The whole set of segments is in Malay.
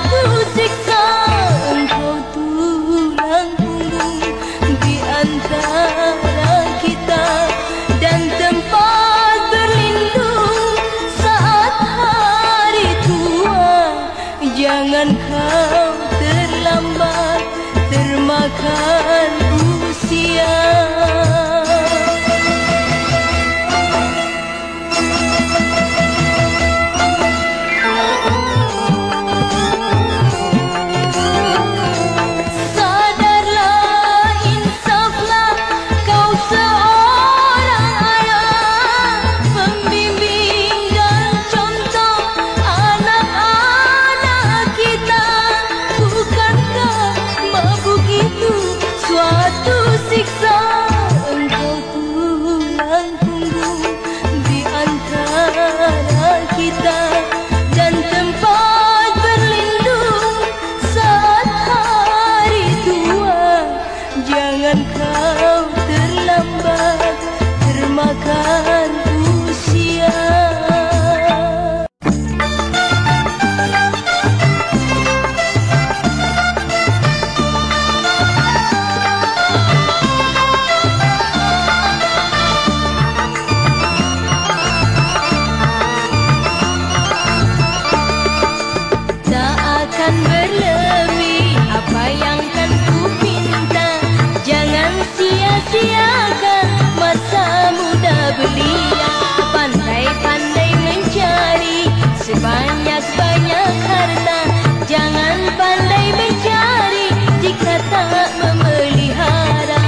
suatu siksa. Engkau tulang punggung di antara kita dan tempat berlindung saat hari tua. Jangan kau terlambat termakan usia. Sia-siakan masa muda belia. Pandai-pandai mencari sebanyak-banyak harta. Jangan pandai mencari jika tak memelihara.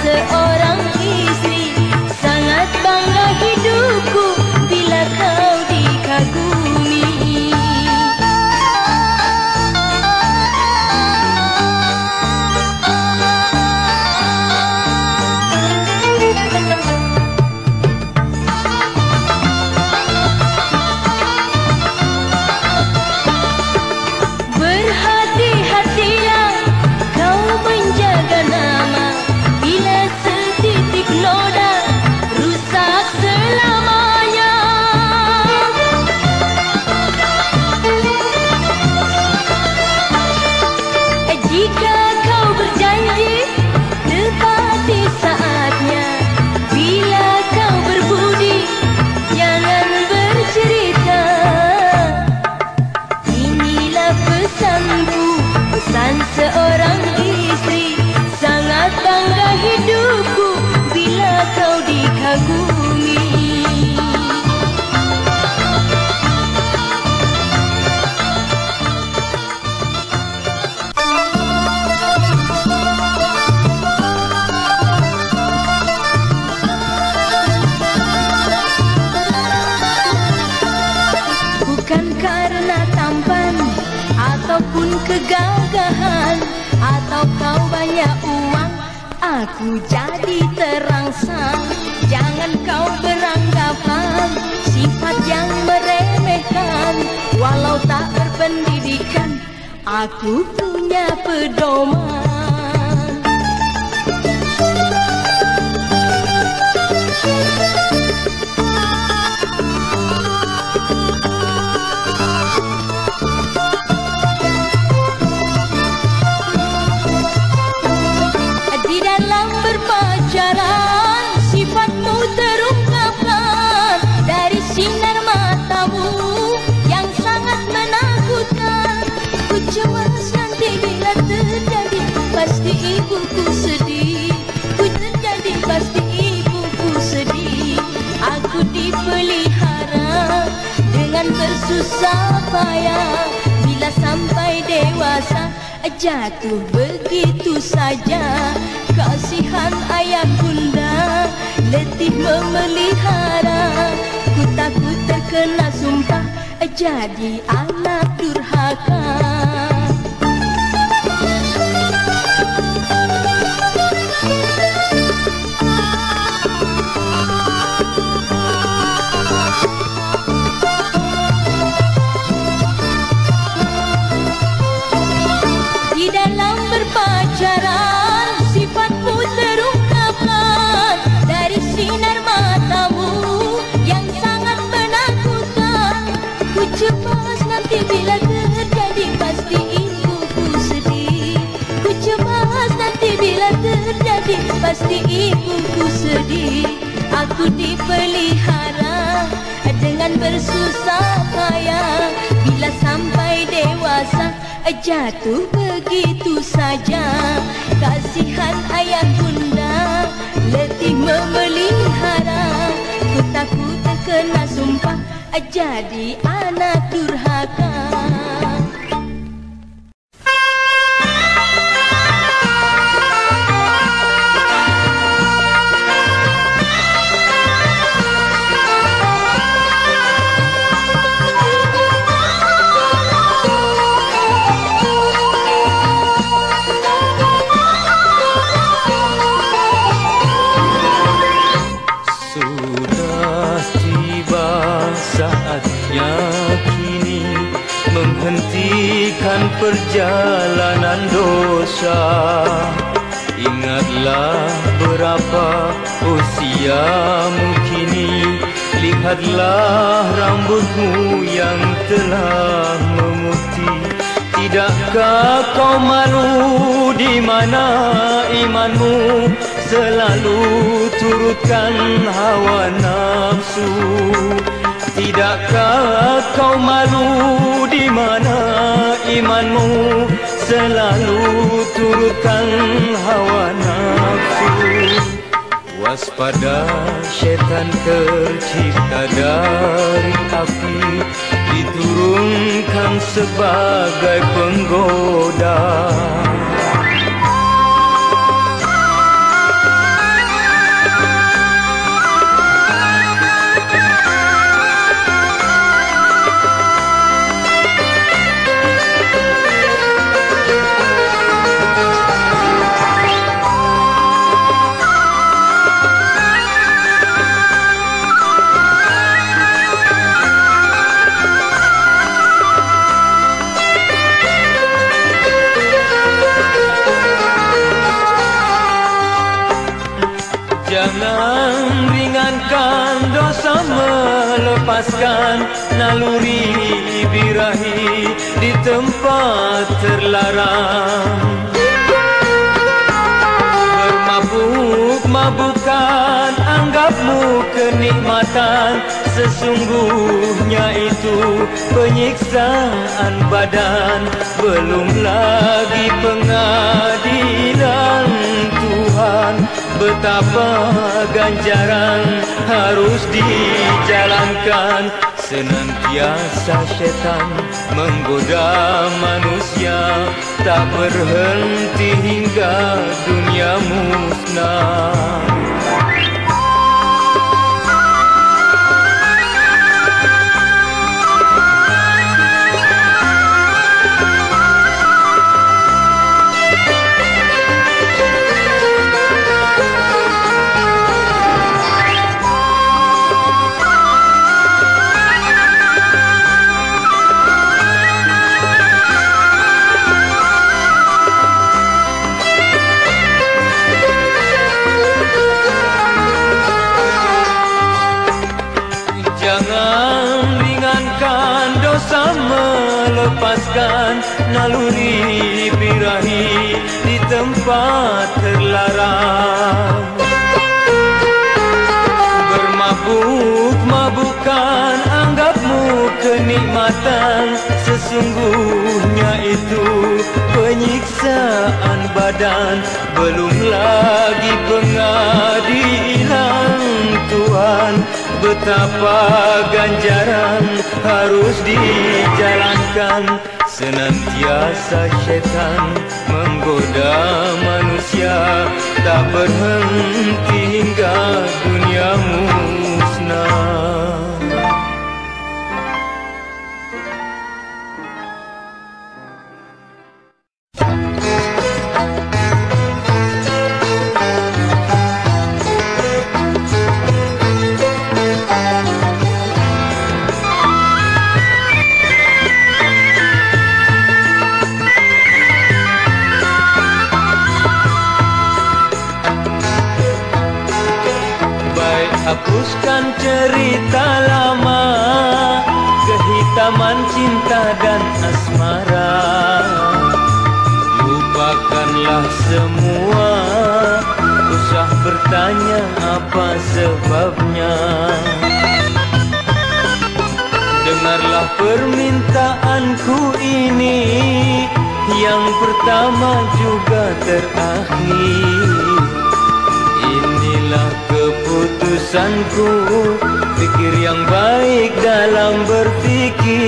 Seorang istri, sangat bangga hidupku bila kau dikagumi. Berhati-hatilah kau menjaga nama. Noda rusak selamanya. Jika kau berjanji, tepati saatnya. Bila kau berbudi, jangan bercerita. Inilah pesanku, pesan seorang istri. Sangat bangga hidupku bila kau dikagumi. Bukan karena tampan ataupun kegagahan atau kau banyak uang, aku jadi terangsang. Jangan kau beranggapan sifat yang meremehkan. Walau tak berpendidikan, aku punya pedoman. Di dalam berpacaran, sifatmu terungkapkan dari sinar matamu yang sangat menakutkan. Ku cemas nanti bila terjadi, pasti ibuku sedih. Ku terjadi, pasti ibuku sedih. Aku dipelihara bersusah payah. Bila sampai dewasa jatuh begitu saja. Kasihan ayah bunda letih memelihara. Ku takut terkena sumpah jadi anak durhaka. Di dalam berpacaran sifatmu terungkapkan dari sinar matamu yang sangat menakutkan. Ku cemas nanti bila terjadi pasti ibuku sedih. Ku cemas nanti bila terjadi pasti ibuku sedih. Aku dipelihara dengan bersusah payah. Bila sampai dewasa jatuh begitu saja. Kasihan ayah bunda letih memelihara. Ku takut terkena sumpah jadi anak durhaka. Menghentikan perjalanan dosa. Ingatlah berapa usiamu kini. Lihatlah rambutmu yang telah memutih. Tidakkah kau malu di mana imanmu selalu turutkan hawa nafsu? Tidakkah kau malu di mana imanmu selalu turutkan hawa nafsu? Waspada, syaitan tercipta dari api, diturunkan sebagai penggoda. Jangan ringankan dosa, melepaskan naluri birahi di tempat terlarang. Bermabuk-mabukan anggapmu kenikmatan, sesungguhnya itu penyiksaan badan. Belum lagi pengadilan Tuhan, betapa ganjaran harus dijalankan. Senantiasa syaitan menggoda manusia, tak berhenti hingga dunia musnah. Melepaskan naluri birahi di tempat terlarang. Bermabuk-mabukan anggapmu kenikmatan, sesungguhnya itu penyiksaan badan. Belum lagi pengadilan Tuhan, betapa ganjaran harus dijalankan. Senantiasa syaitan menggoda manusia, tak berhenti hingga dunia musnah. Hapuskan cerita lama, kehitaman cinta dan asmara. Lupakanlah semua, usah bertanya apa sebabnya. Dengarlah permintaanku ini, yang pertama juga terakhir. Inilah keputusanku, pikir yang baik dalam berfikir.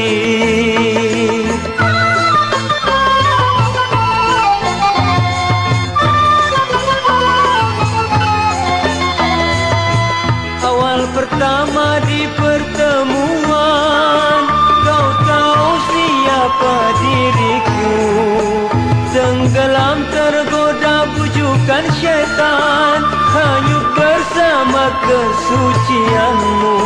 Awal pertama di pertemuan, kau tahu siapa diriku. Tenggelam tergoda bujukan syaitan, hanyut bersama kesucianmu.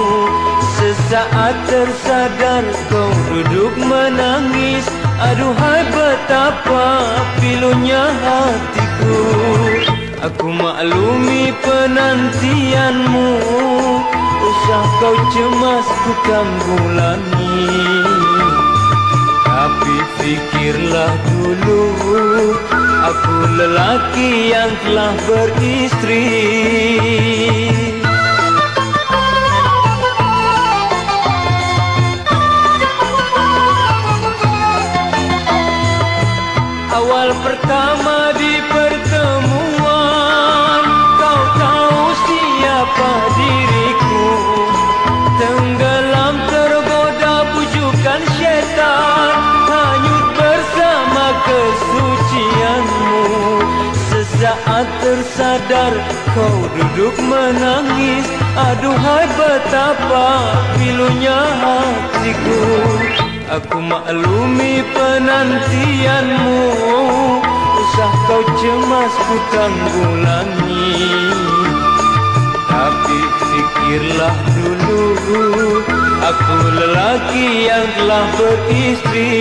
Sesaat tersadar kau duduk menangis, aduhai betapa pilunya hatiku. Aku maklumi penantianmu, usah kau cemas ku tanggulangi. Tapi fikirlah dulu, aku lelaki yang telah beristri. Awal pertama di pertemuan, kau tahu siapa diriku. Tenggelam tergoda bujukan syaitan, hanyut bersama kesucianmu. Sesaat tersadar kau duduk menangis, aduhai betapa pilunya hatiku. Aku maklumi penantianmu, usah kau cemas ku tanggulangi. Tapi fikirlah dulu, aku lelaki yang telah beristri.